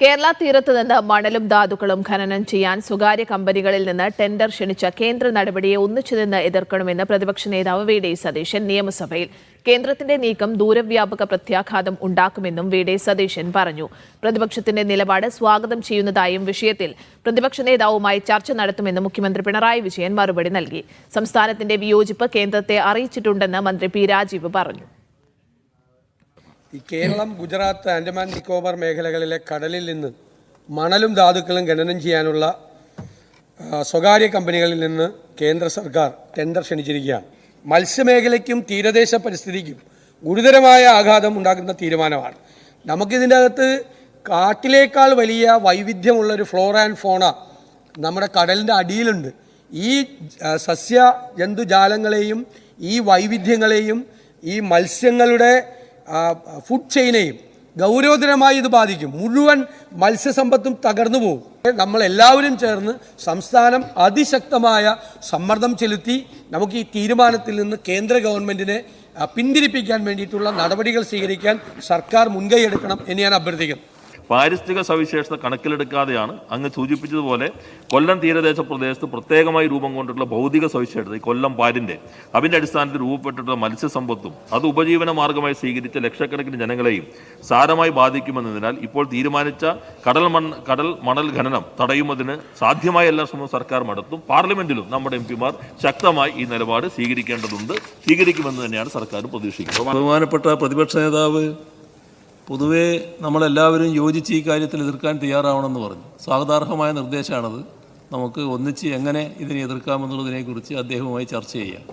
കേരള തീരത്ത് നിന്ന് മണലും ധാതുക്കളും ഖനനം ചെയ്യാൻ സ്വകാര്യ കമ്പനികളിൽ നിന്ന് ടെൻഡർ ക്ഷണിച്ച കേന്ദ്ര നടപടിയെ ഒന്നിച്ചുനിന്ന് എതിർക്കണമെന്ന് പ്രതിപക്ഷ നേതാവ് വി. ഡി. സതീശൻ നിയമസഭയിൽ. കേന്ദ്രത്തിന്റെ നീക്കം ദൂരവ്യാപക പ്രത്യാഘാതം ഉണ്ടാക്കുമെന്നും വി. ഡി. സതീശൻ പറഞ്ഞു. പ്രതിപക്ഷത്തിന്റെ നിലപാട് സ്വാഗതം ചെയ്യുന്നതായും വിഷയത്തിൽ പ്രതിപക്ഷ നേതാവുമായി ചർച്ച നടത്തുമെന്ന് മുഖ്യമന്ത്രി പിണറായി വിജയൻ മറുപടി നൽകി. സംസ്ഥാനത്തിന്റെ വിയോജിപ്പ് കേന്ദ്രത്തെ അറിയിച്ചിട്ടുണ്ടെന്ന് മന്ത്രി പി. രാജീവ് പറഞ്ഞു. ഈ കേരളം, ഗുജറാത്ത്, ആൻഡമാൻ നിക്കോബാർ മേഖലകളിലെ കടലിൽ നിന്ന് മണലും ധാതുക്കളും ഖനനം ചെയ്യാനുള്ള സ്വകാര്യ കമ്പനികളിൽ നിന്ന് കേന്ദ്ര സർക്കാർ ടെൻഡർ ക്ഷണിച്ചിരിക്കുകയാണ്. മത്സ്യമേഖലയ്ക്കും തീരദേശ പരിസ്ഥിതിക്കും ഗുരുതരമായ ആഘാതം ഉണ്ടാക്കുന്ന തീരുമാനമാണ്. നമുക്കിതിൻ്റെ അകത്ത് കാട്ടിലേക്കാൾ വലിയ വൈവിധ്യമുള്ളൊരു ഫ്ലോറ ആൻഡ് ഫോണ നമ്മുടെ കടലിൻ്റെ അടിയിലുണ്ട്. ഈ സസ്യ ജന്തുജാലങ്ങളെയും ഈ വൈവിധ്യങ്ങളെയും ഈ മത്സ്യങ്ങളുടെ ഫുഡ് ചെയിനെയും ഗൗരവതരമായി ഇത് ബാധിക്കും. മുഴുവൻ മത്സ്യസമ്പത്തും തകർന്നു പോകും. നമ്മളെല്ലാവരും ചേർന്ന് സംസ്ഥാനം അതിശക്തമായ സമ്മർദ്ദം ചെലുത്തി നമുക്ക് ഈ തീരുമാനത്തിൽ നിന്ന് കേന്ദ്ര ഗവൺമെൻറ്റിനെ പിന്തിരിപ്പിക്കാൻ വേണ്ടിയിട്ടുള്ള നടപടികൾ സ്വീകരിക്കാൻ സർക്കാർ മുൻകൈയെടുക്കണം എന്ന് ഞാൻ അഭ്യർത്ഥിക്കുന്നു. പാരിസ്ഥിതിക സവിശേഷത കണക്കിലെടുക്കാതെയാണ് അങ്ങ് സൂചിപ്പിച്ചതുപോലെ കൊല്ലം തീരദേശ പ്രദേശത്ത് പ്രത്യേകമായി രൂപം കൊണ്ടിട്ടുള്ള ഭൗതിക സവിശേഷത, ഈ കൊല്ലം പാരിൻ്റെ അതിൻ്റെ അടിസ്ഥാനത്തിൽ രൂപപ്പെട്ടിട്ടുള്ള മത്സ്യസമ്പത്തും അത് ഉപജീവന മാർഗമായി സ്വീകരിച്ച ലക്ഷക്കണക്കിന് ജനങ്ങളെയും സാരമായി ബാധിക്കുമെന്നതിനാൽ ഇപ്പോൾ തീരുമാനിച്ച കടൽ മണൽ ഖനനം തടയുന്നതിന് സാധ്യമായ എല്ലാ ശ്രമവും സർക്കാർ നടത്തും. പാർലമെന്റിലും നമ്മുടെ എംപിമാർ ശക്തമായി ഈ നിലപാട് സ്വീകരിക്കുമെന്ന് തന്നെയാണ് സർക്കാർ പ്രതീക്ഷിക്കുന്നത്. ബഹുമാനപ്പെട്ട പ്രതിപക്ഷ നേതാവ് പൊതുവേ നമ്മളെല്ലാവരും യോജിച്ച് ഈ കാര്യത്തിൽ എതിർക്കാൻ തയ്യാറാവണമെന്ന് പറഞ്ഞു. സ്വാഗതാർഹമായ നിർദ്ദേശമാണത്. നമുക്ക് ഒന്നിച്ച് എങ്ങനെ ഇതിനെ എതിർക്കാമെന്നുള്ളതിനെക്കുറിച്ച് അദ്ദേഹവുമായി ചർച്ച ചെയ്യാം.